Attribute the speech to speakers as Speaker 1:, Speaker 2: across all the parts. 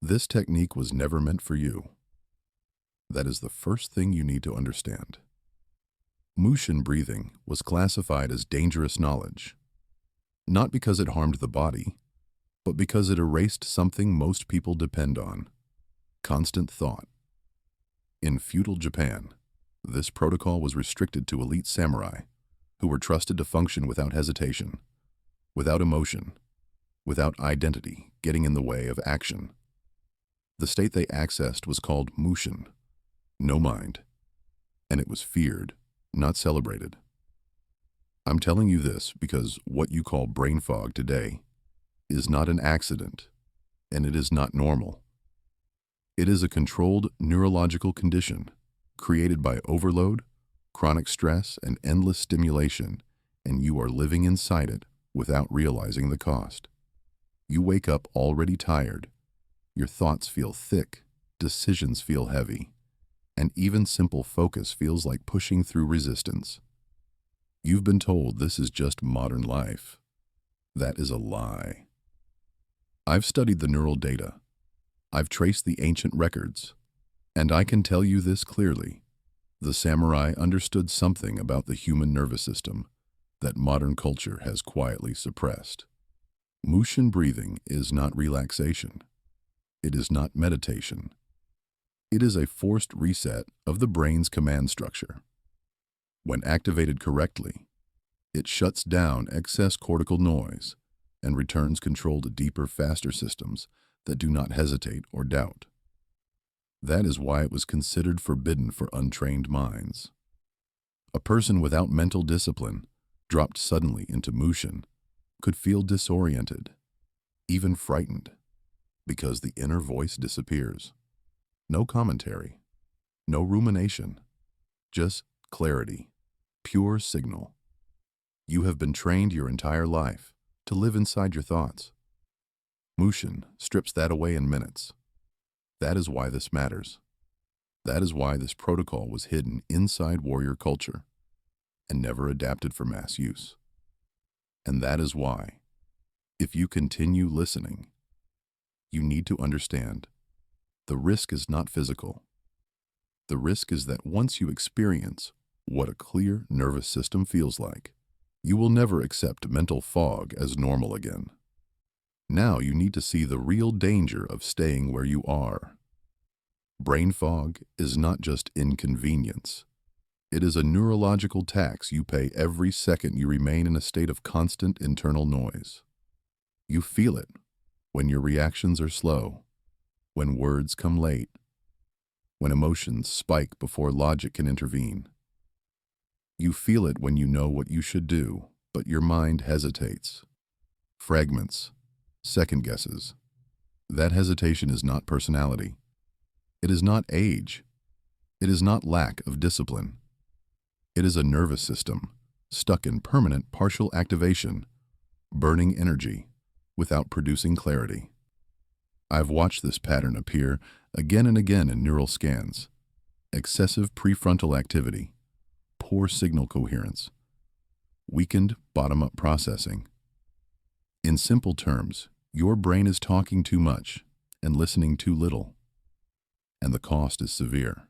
Speaker 1: This technique was never meant for you. That is the first thing you need to understand. Mushin breathing was classified as dangerous knowledge, not because it harmed the body, but because it erased something most people depend on: constant thought. In feudal Japan, this protocol was restricted to elite samurai, who were trusted to function without hesitation, without emotion, without identity getting in the way of action. The state they accessed was called Mushin, no mind, and it was feared, not celebrated. I'm telling you this because what you call brain fog today is not an accident, and it is not normal. It is a controlled neurological condition created by overload, chronic stress, and endless stimulation, and you are living inside it without realizing the cost. You wake up already tired. Your thoughts feel thick, decisions feel heavy, and even simple focus feels like pushing through resistance. You've been told this is just modern life. That is a lie. I've studied the neural data. I've traced the ancient records, and I can tell you this clearly. The samurai understood something about the human nervous system that modern culture has quietly suppressed. Mushin breathing is not relaxation. It is not meditation. It is a forced reset of the brain's command structure. When activated correctly, it shuts down excess cortical noise and returns control to deeper, faster systems that do not hesitate or doubt. That is why it was considered forbidden for untrained minds. A person without mental discipline, dropped suddenly into Mushin, could feel disoriented, even frightened, because the inner voice disappears. No commentary, no rumination, just clarity, pure signal. You have been trained your entire life to live inside your thoughts. Mushin strips that away in minutes. That is why this matters. That is why this protocol was hidden inside warrior culture and never adapted for mass use. And that is why, if you continue listening, you need to understand the risk is not physical. The risk is that once you experience what a clear nervous system feels like, you will never accept mental fog as normal again. Now you need to see the real danger of staying where you are. Brain fog is not just inconvenience. It is a neurological tax you pay every second you remain in a state of constant internal noise. You feel it when your reactions are slow, when words come late, when emotions spike before logic can intervene. You feel it when you know what you should do, but your mind hesitates. Fragments, second guesses. That hesitation is not personality. It is not age. It is not lack of discipline. It is a nervous system stuck in permanent partial activation, burning energy without producing clarity. I've watched this pattern appear again and again in neural scans. Excessive prefrontal activity, poor signal coherence, weakened bottom-up processing. In simple terms, your brain is talking too much and listening too little, and the cost is severe.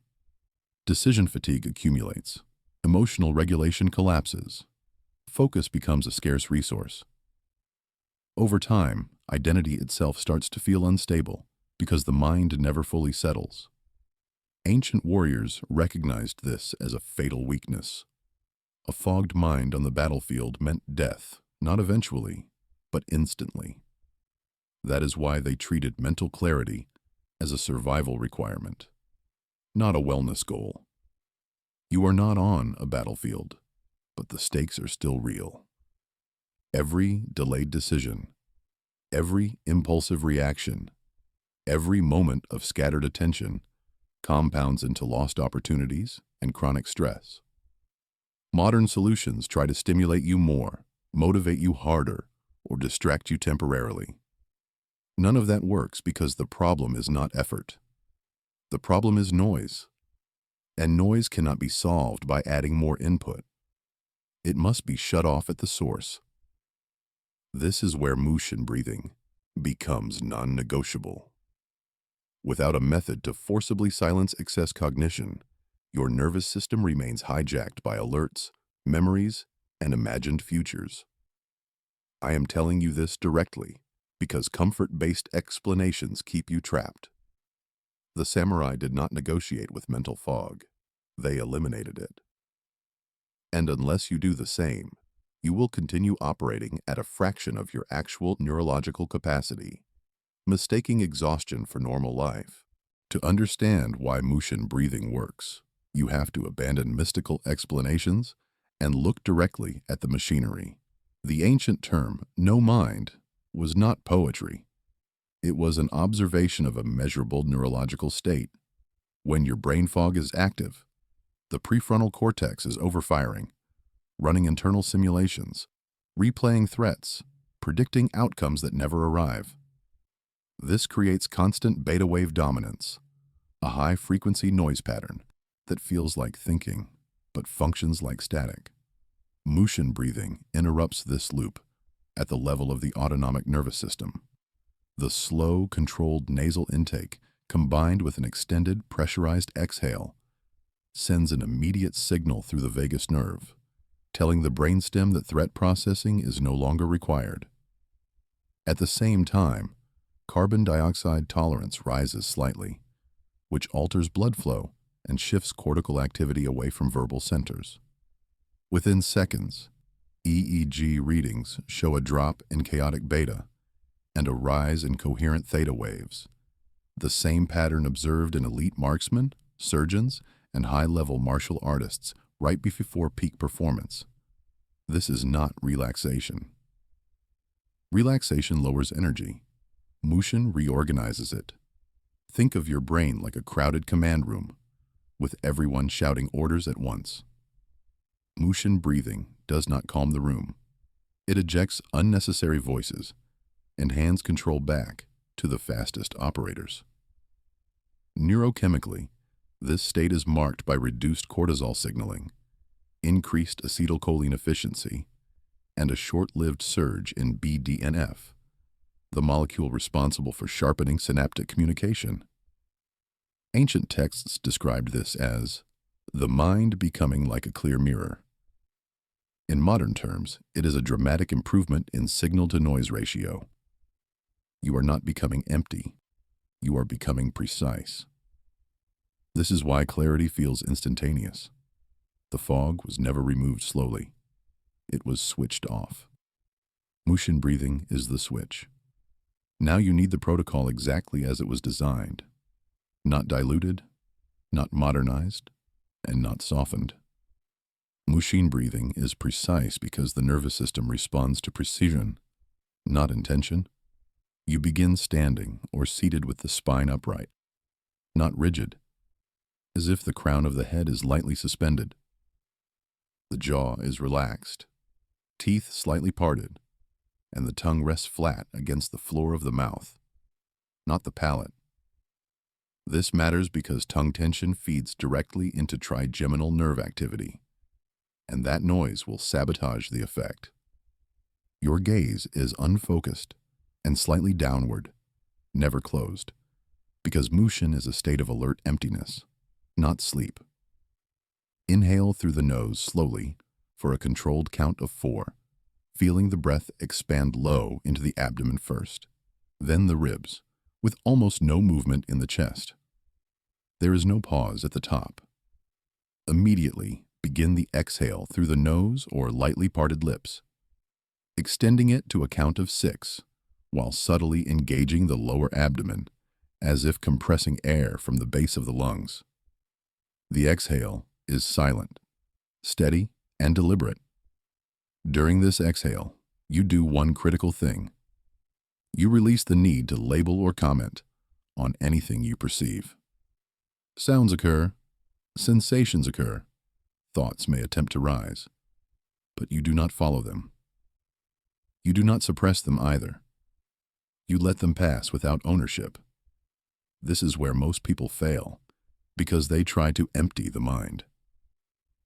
Speaker 1: Decision fatigue accumulates, emotional regulation collapses, focus becomes a scarce resource. Over time, identity itself starts to feel unstable because the mind never fully settles. Ancient warriors recognized this as a fatal weakness. A fogged mind on the battlefield meant death, not eventually, but instantly. That is why they treated mental clarity as a survival requirement, not a wellness goal. You are not on a battlefield, but the stakes are still real. Every delayed decision, every impulsive reaction, every moment of scattered attention compounds into lost opportunities and chronic stress. Modern solutions try to stimulate you more, motivate you harder, or distract you temporarily. None of that works because the problem is not effort. The problem is noise, and noise cannot be solved by adding more input. It must be shut off at the source. This is where Mushin breathing becomes non-negotiable. Without a method to forcibly silence excess cognition, your nervous system remains hijacked by alerts, memories, and imagined futures. I am telling you this directly because comfort-based explanations keep you trapped. The samurai did not negotiate with mental fog. They eliminated it. And unless you do the same, you will continue operating at a fraction of your actual neurological capacity, mistaking exhaustion for normal life. To understand why Mushin breathing works, you have to abandon mystical explanations and look directly at the machinery. The ancient term, no mind, was not poetry. It was an observation of a measurable neurological state. When your brain fog is active, the prefrontal cortex is overfiring, running internal simulations, replaying threats, predicting outcomes that never arrive. This creates constant beta wave dominance, a high-frequency noise pattern that feels like thinking but functions like static. Mushin breathing interrupts this loop at the level of the autonomic nervous system. The slow, controlled nasal intake, combined with an extended, pressurized exhale, sends an immediate signal through the vagus nerve, telling the brainstem that threat processing is no longer required. At the same time, carbon dioxide tolerance rises slightly, which alters blood flow and shifts cortical activity away from verbal centers. Within seconds, EEG readings show a drop in chaotic beta and a rise in coherent theta waves, the same pattern observed in elite marksmen, surgeons, and high-level martial artists right before peak performance. This is not relaxation. Relaxation lowers energy. Mushin reorganizes it. Think of your brain like a crowded command room, with everyone shouting orders at once. Mushin breathing does not calm the room. It ejects unnecessary voices and hands control back to the fastest operators. Neurochemically, this state is marked by reduced cortisol signaling, increased acetylcholine efficiency, and a short-lived surge in BDNF, the molecule responsible for sharpening synaptic communication. Ancient texts described this as the mind becoming like a clear mirror. In modern terms, it is a dramatic improvement in signal-to-noise ratio. You are not becoming empty. You are becoming precise. This is why clarity feels instantaneous. The fog was never removed slowly. It was switched off. Mushin breathing is the switch. Now you need the protocol exactly as it was designed. Not diluted, not modernized, and not softened. Mushin breathing is precise because the nervous system responds to precision, not intention. You begin standing or seated with the spine upright, not rigid, as if the crown of the head is lightly suspended. The jaw is relaxed, teeth slightly parted, and the tongue rests flat against the floor of the mouth, not the palate. This matters because tongue tension feeds directly into trigeminal nerve activity, and that noise will sabotage the effect. Your gaze is unfocused and slightly downward, never closed, because Mushin is a state of alert emptiness, not sleep. Inhale through the nose slowly for a controlled count of 4, feeling the breath expand low into the abdomen first, then the ribs, with almost no movement in the chest. There is no pause at the top. Immediately, begin the exhale through the nose or lightly parted lips, extending it to a count of 6, while subtly engaging the lower abdomen, as if compressing air from the base of the lungs. The exhale is silent, steady, and deliberate. During this exhale, you do one critical thing. You release the need to label or comment on anything you perceive. Sounds occur, sensations occur, thoughts may attempt to rise, but you do not follow them. You do not suppress them either. You let them pass without ownership. This is where most people fail, because they try to empty the mind.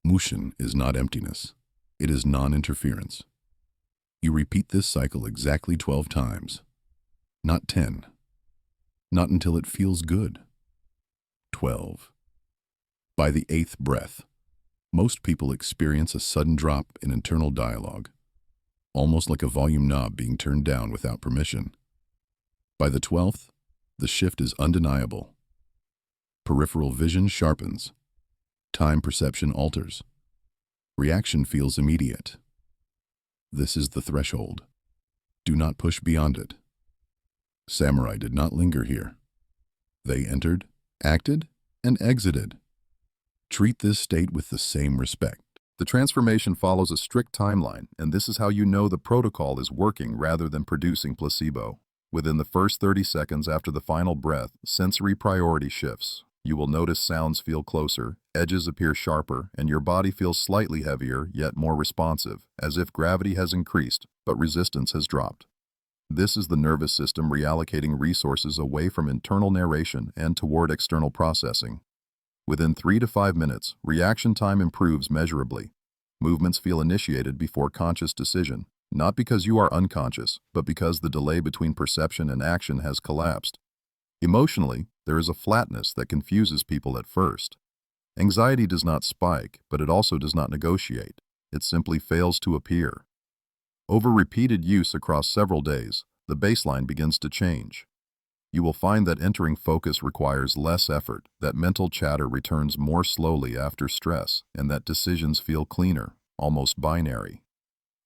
Speaker 1: Mushin is not emptiness. It is non-interference. You repeat this cycle exactly 12 times, not 10. Not until it feels good. 12. By the 8th breath, most people experience a sudden drop in internal dialogue, almost like a volume knob being turned down without permission. By the 12th, the shift is undeniable. Peripheral vision sharpens. Time perception alters. Reaction feels immediate. This is the threshold. Do not push beyond it. Samurai did not linger here. They entered, acted, and exited. Treat this state with the same respect. The transformation follows a strict timeline, and this is how you know the protocol is working rather than producing placebo. Within the first 30 seconds after the final breath, sensory priority shifts. You will notice sounds feel closer, edges appear sharper, and your body feels slightly heavier, yet more responsive, as if gravity has increased, but resistance has dropped. This is the nervous system reallocating resources away from internal narration and toward external processing. Within 3 to 5 minutes, reaction time improves measurably. Movements feel initiated before conscious decision, not because you are unconscious, but because the delay between perception and action has collapsed. Emotionally, there is a flatness that confuses people at first. Anxiety does not spike, but it also does not negotiate. It simply fails to appear. Over repeated use across several days, the baseline begins to change. You will find that entering focus requires less effort, that mental chatter returns more slowly after stress, and that decisions feel cleaner, almost binary.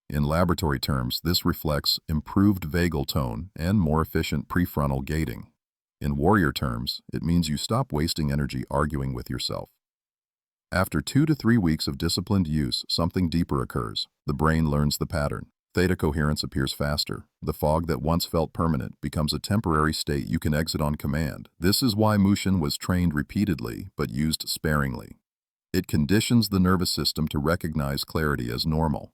Speaker 1: In laboratory terms, this reflects improved vagal tone and more efficient prefrontal gating. In warrior terms, it means you stop wasting energy arguing with yourself. After 2 to 3 weeks of disciplined use, something deeper occurs. The brain learns the pattern. Theta coherence appears faster. The fog that once felt permanent becomes a temporary state you can exit on command. This is why Mushin was trained repeatedly, but used sparingly. It conditions the nervous system to recognize clarity as normal.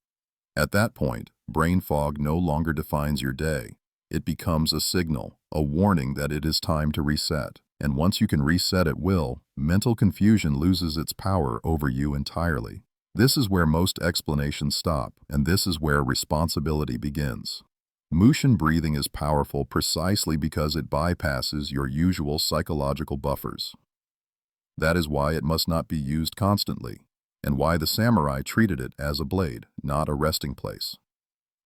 Speaker 1: At that point, brain fog no longer defines your day. It becomes a signal, a warning that it is time to reset. And once you can reset at will, mental confusion loses its power over you entirely. This is where most explanations stop, and this is where responsibility begins. Mushin breathing is powerful precisely because it bypasses your usual psychological buffers. That is why it must not be used constantly, and why the samurai treated it as a blade, not a resting place.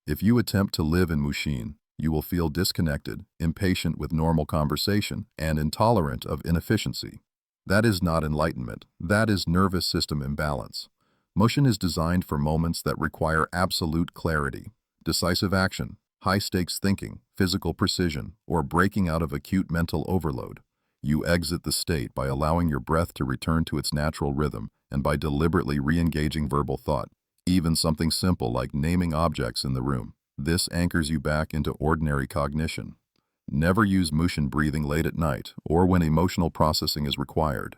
Speaker 1: If you attempt to live in Mushin, you will feel disconnected, impatient with normal conversation, and intolerant of inefficiency. That is not enlightenment. That is nervous system imbalance. Mushin is designed for moments that require absolute clarity, decisive action, high-stakes thinking, physical precision, or breaking out of acute mental overload. You exit the state by allowing your breath to return to its natural rhythm and by deliberately re-engaging verbal thought, even something simple like naming objects in the room. This anchors you back into ordinary cognition. Never use Mushin breathing late at night or when emotional processing is required.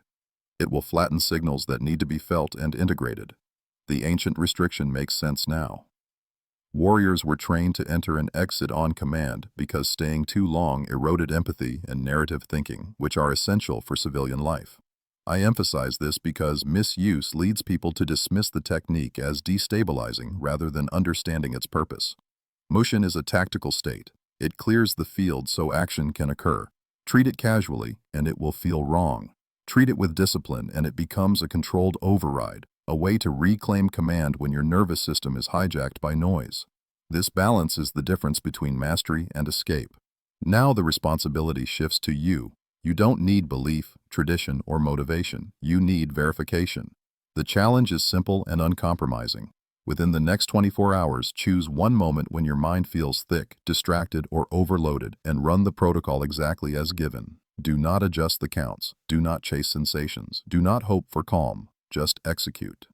Speaker 1: It will flatten signals that need to be felt and integrated. The ancient restriction makes sense now. Warriors were trained to enter and exit on command because staying too long eroded empathy and narrative thinking, which are essential for civilian life. I emphasize this because misuse leads people to dismiss the technique as destabilizing rather than understanding its purpose. Mushin is a tactical state. It clears the field so action can occur. Treat it casually, and it will feel wrong. Treat it with discipline, and it becomes a controlled override, a way to reclaim command when your nervous system is hijacked by noise. This balance is the difference between mastery and escape. Now the responsibility shifts to you. You don't need belief, tradition, or motivation. You need verification. The challenge is simple and uncompromising. Within the next 24 hours, choose one moment when your mind feels thick, distracted, or overloaded, and run the protocol exactly as given. Do not adjust the counts. Do not chase sensations. Do not hope for calm. Just execute.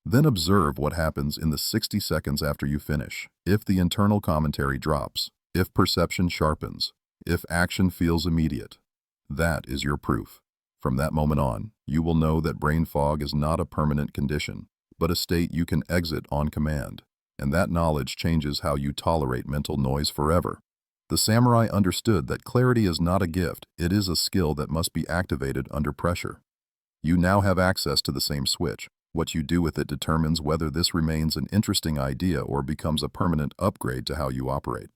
Speaker 1: Then observe what happens in the 60 seconds after you finish. If the internal commentary drops, if perception sharpens, if action feels immediate, that is your proof. From that moment on, you will know that brain fog is not a permanent condition, but a state you can exit on command, and that knowledge changes how you tolerate mental noise forever. The samurai understood that clarity is not a gift, it is a skill that must be activated under pressure. You now have access to the same switch. What you do with it determines whether this remains an interesting idea or becomes a permanent upgrade to how you operate.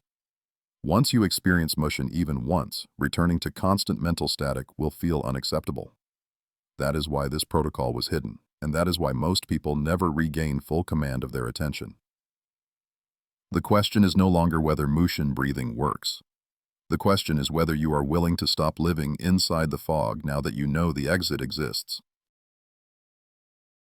Speaker 1: Once you experience Mushin even once, returning to constant mental static will feel unacceptable. That is why this protocol was hidden, and that is why most people never regain full command of their attention. The question is no longer whether Mushin breathing works. The question is whether you are willing to stop living inside the fog now that you know the exit exists.